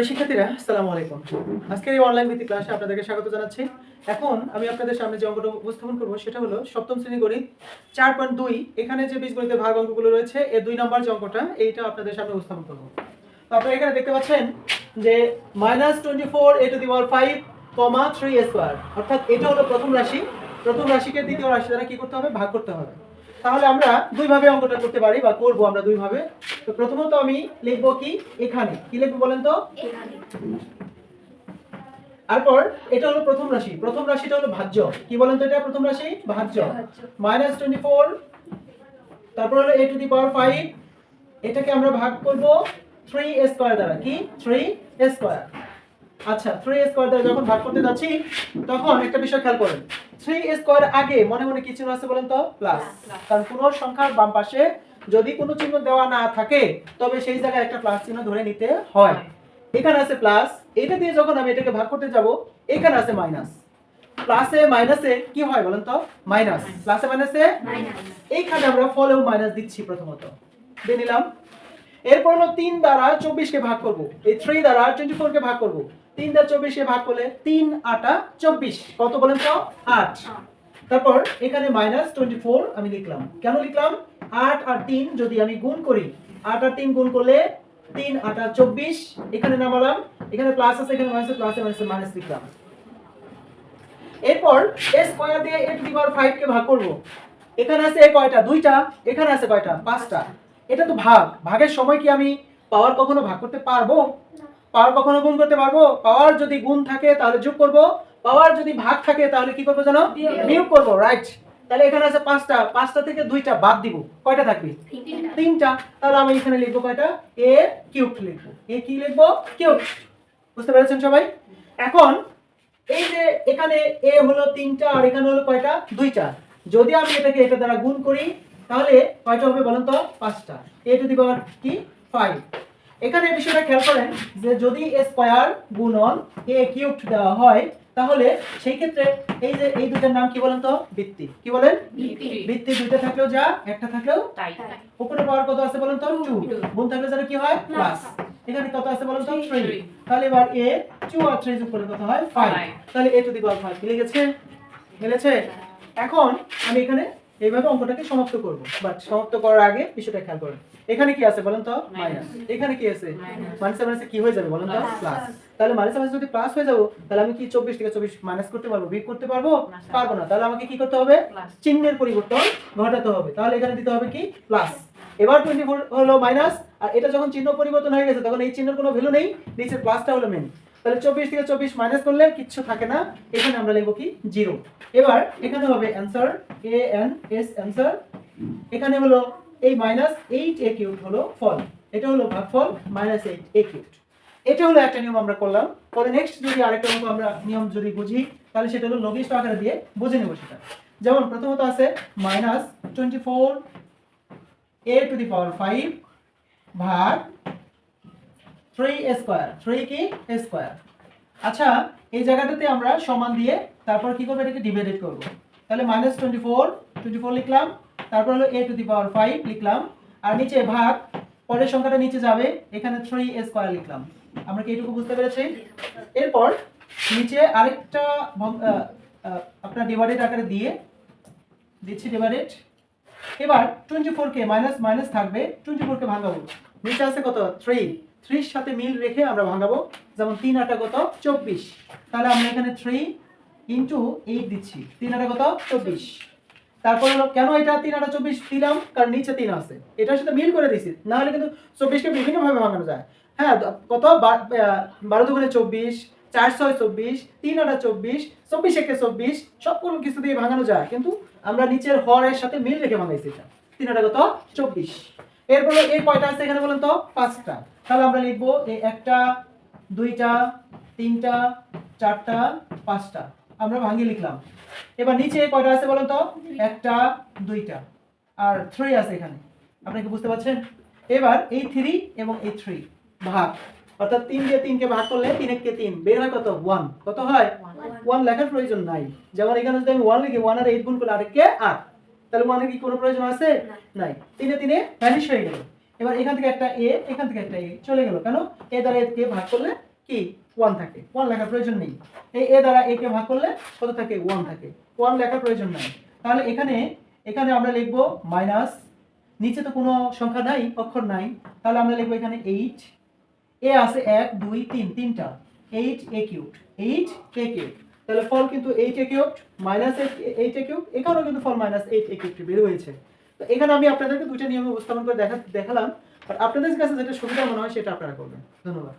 প্রিয় শিক্ষার্থীরা, আসসালামু আলাইকুম। আজকের এই অনলাইন ভিত্তিক ক্লাসে আপনাদেরকে স্বাগত জানাচ্ছি। এখন আমি আপনাদের সামনে যে অঙ্কটা উপস্থাপন করব সেটা হলো সপ্তম শ্রেণী গণিত 4.2। এখানে যে বীজগণিতের ভাগ অঙ্কগুলো রয়েছে এর 2 নম্বর যে অঙ্কটা এইটা আপনাদের সামনে উপস্থাপন করব। তো আপনারা এখানে দেখতে পাচ্ছেন যে -24 a to the power 5, 3 square, অর্থাৎ এটা হলো প্রথম রাশি। প্রথম রাশিকে দ্বিতীয় রাশি দ্বারা কি করতে হবে? ভাগ করতে হবে। তাহলে আমরা দুই ভাবে অঙ্কটা করতে পারি বা করব আমরা দুই ভাবে। তো প্রথমত আমি লিখব কি এখানে কি লিখব বলেন তো? এখানে। তারপর এটা হলো প্রথম রাশি, প্রথম রাশিটা হলো ভাজ্য। কি বলেন তো? এটা প্রথম রাশি ভাজ্য। -24, তারপর হলো a to the power 5, এটাকে আমরা ভাগ করব 3 স্কয়ার দ্বারা। কি 3 স্কয়ার। আচ্ছা, 3 স্কয়ার দ্বারা যখন ভাগ করতে যাচ্ছি তখন একটা বিষয় খেয়াল করেন, 3 স্কয়ার আগে মনে মনে কি চিহ্ন আছে বলেন তো? প্লাস। কারণ কোন সংখ্যার বাম পাশে যদি কোনো চিহ্ন দেওয়া না থাকে তবে সেই জায়গায় একটা প্লাস চিহ্ন ধরে নিতে হয়। এখানে আছে প্লাস, এটা দিয়ে যখন আমি এটাকে ভাগ করতে যাব এখানে আছে মাইনাস। প্লাসে মাইনাসে কি হয় বলেন তো? মাইনাস। প্লাসে মাইনাসে মাইনাস। এইখানে আমরা ফলেও মাইনাস দিচ্ছি প্রথমত। দিয়ে নিলাম। এরপর হলো 3 দ্বারা 24 কে ভাগ করব। এই 3 দ্বারা 24 কে ভাগ করব। 3 দ্বারা 24 কে ভাগ করলে 3 8 24 কত বলেন তো? 8। তারপর এখানে -24 আমি লিখলাম। কেন লিখলাম? 8 আর 3 যদি আমি গুণ করি, 8 আর 3 গুণ করলে 3 8 24, এখানে নামালাম, এখানে প্লাস আছে, এখানে মাইনাস, প্লাসে মাইনাসে মাইনাস লিখলাম। এরপর a স্কয়ার দিয়ে a টু দি পাওয়ার 5 কে ভাগ করব। এখানে আছে কয়টা? দুইটা। এখানে আছে কয়টা? পাঁচটা। এটা তো ভাগ, ভাগের সময় কি আমি পাওয়ার কখনো ভাগ করতে পারবো? পাওয়ার কখনো গুণ করতে পারবো? পাওয়ার যদি গুণ থাকে তাহলে যোগ করব, পাওয়ার যদি ভাগ থাকে তাহলে কি করব জানো? বিয়োগ করব। রাইট। তাহলে এখানে আছে পাঁচটা, পাঁচটা থেকে দুইটা বাদ দিব, কয়টা থাকবে? তিনটা। তাহলে আমি এখানে লিখব কয়টা? a কিউবড লিখব। a কি লিখব? কিউব। বুঝতে পেরেছেন সবাই? এখন এই যে এখানে a হলো 3টা আর এখানে হলো কয়টা? 2টা। যদি আমি এটাকে এটা দ্বারা গুণ করি তাহলে কয়টা হবে বলেন তো? 5টা। a টু দি পাওয়ার কি 5। এখানে বিষয়টা খেয়াল করেন যে যদি a স্কয়ার গুণন a কিউবড দেওয়া হয় তাহলে সেই ক্ষেত্রে এই যে এই দুটোর নাম কি বলেন তো? বৃত্তি। কি বলেন? বৃত্তি। বৃত্তি দুটো থাকলেও যা, একটা থাকলেও তাই। উপরে পাওয়ার কত আছে বলেন তো? 2। গুণ থাকলে যেন কি হয়? প্লাস। এখানে কত আছে বলেন তো? 3। তাহলে এবার a 2 আর 3 যোগ করলে কত হয়? 5। তাহলে a টু দি পাওয়ার 5 মিলে গেছে? মিলেছে? এখন আমি এখানে এইভাবে অঙ্কটাকে সমাপ্ত করব। বাট সমাপ্ত করার আগে বিষয়টা খেয়াল করুন। এখানে কি আছে বলেন তো? মাইনাস। এখানে কি আছে? মাইনাসে মাইনাসে কি হয়ে যাবে বলেন তো? প্লাস। তাহলে মাইনাসে মাইনাসে যদি প্লাস হয়ে যাব তাহলে আমি কি 24 থেকে 24 মাইনাস করতে পারবো? বিয়োগ করতে পারবো? পারবো না। তাহলে আমাকে কি করতে হবে? চিহ্নের পরিবর্তন ঘটাতে হবে। তাহলে এখানে দিতে হবে কি? প্লাস। এবার 24 হলো মাইনাস, আর এটা যখন চিহ্ন পরিবর্তন হয়ে গেছে তখন এই চিহ্নের কোনো ভ্যালু নেই, নিচের প্লাসটা হলো মেইন। তাহলে 24 থেকে 24 মাইনাস করলে কিচ্ছু থাকে না, এখানে আমরা লিখব কি? 0। এবার এখানে হবে answer a n s answer. এখানে হলো এই -8a কিউবড হলো ফল, এটা হলো ভাগফল -8a কিউবড। এটা হলো একটা নিয়ম আমরা করলাম। পরে নেক্সট যদি আরেকটা অঙ্ক আমরা নিয়ম যদি বুঝি তাহলে সেটা হলো লঘিষ্ঠ আকারে দিয়ে বুঝে নেব সেটা। যেমন প্রথমত আছে -24 a টু দি পাওয়ার 5 ভাগ 3 স্কয়ার। 3 কি? স্কয়ার। আচ্ছা, এই জায়গাটাতে আমরা সমান দিয়ে তারপর কি করব? এটাকে ডিভাইডেড করব। তাহলে -24 লিখলাম, তারপর হলো a টু দি পাওয়ার 5 লিখলাম, আর নিচে ভাগ, পরের সংখ্যাটা নিচে যাবে, এখানে 3 স্কয়ার লিখলাম। আমরা কি এটুকু বুঝতে পেরেছি? এরপর নিচে আরেকটা আপনার ডিভাইডেড আকারে দিয়ে দিচ্ছি, ডিভাইডেড। এবার 24 কে মাইনাস মাইনাস থাকবে, 24 কে ভাঙাবো। নিচে আছে কত? 3। 3 এর সাথে মিল রেখে আমরা ভাঙাবো। যেমন 3 8 কত? 24। তাহলে আমরা এখানে 3 ইনটু 8 দিচ্ছি। 3 8 কত? 24। তারপর হলো কেন এটা 3 8 24 দিলাম? কারণ নিচে 3 আছে, এটার সাথে মিল করে দিছি। না হলে কিন্তু 24 কে বিভিন্ন ভাবে ভাঙানো যায়। হ্যাঁ, কত? 12 দুগুণে 24, 4 6 24, 3 8 24, 24 একে 24, সবগুলো কিছু দিয়ে ভাঙানো যায়, কিন্তু আমরা নিচের হরের সাথে মিল রেখে ভাঙাইছি এটা। 3 8 কত? 24। এরপর এই কয়টা আছে এখানে বলেন তো? 5টা। তাহলে আমরা লিখবো এই একটা, দুইটা, তিনটা, চারটা, 5টা। আমরা ভাঙিয়ে লিখলাম। এবার নিচে কয়টা আছে বলেন তো? একটা, দুইটা, আর 3 আছে এখানে। আপনারা কি বুঝতে পারছেন? এবার এই 3 এবং এই 3 ভাগ, অর্থাৎ 3 দিয়ে 3 কে ভাগ করলে 3 1 কে 3 বের হয় কত? 1। কত হয়? 1 লেখার প্রয়োজন নাই। যেমন এখানে যদি আমি 1 লিখি, 1 আর 8 গুণ করলে আরেককে 8, তাহলে 1 এর কি কোনো প্রয়োজন আছে? নাই। 3 এ 3 ভ্যানিশ হয়ে গেল। এবার এখান থেকে একটা a, এখান থেকে একটা a চলে গেল। কেন? a দ্বারা a কে ভাগ করলে কি 1 থাকে, 1 লেখার প্রয়োজন নেই। এই এ দ্বারা a কে ভাগ করলে কত থাকে 1 থাকে, 1 লেখার প্রয়োজন নাই। তাহলে এখানে এখানে আমরা লিখব মাইনাস, নিচে তো কোনো সংখ্যা নাই, অক্ষর নাই, তাহলে আমরা লিখব এখানে 8, এ আছে 1 2 3 তিনটা, 8a কিউবড, 8a কিউবড। তাহলে ফল কিন্তু 8a cubed minus 8a cubed, এখানেও কিন্তু ফল মাইনাস 8a কিউবড বের হয়েছে। তো এখানে আমি আপনাদেরকে দুইটা নিয়ম উপস্থাপন করে দেখালাম, আর আপনাদের কাছে যেটা সুবিধা মনে হয় সেটা আপনারা করবেন। ধন্যবাদ।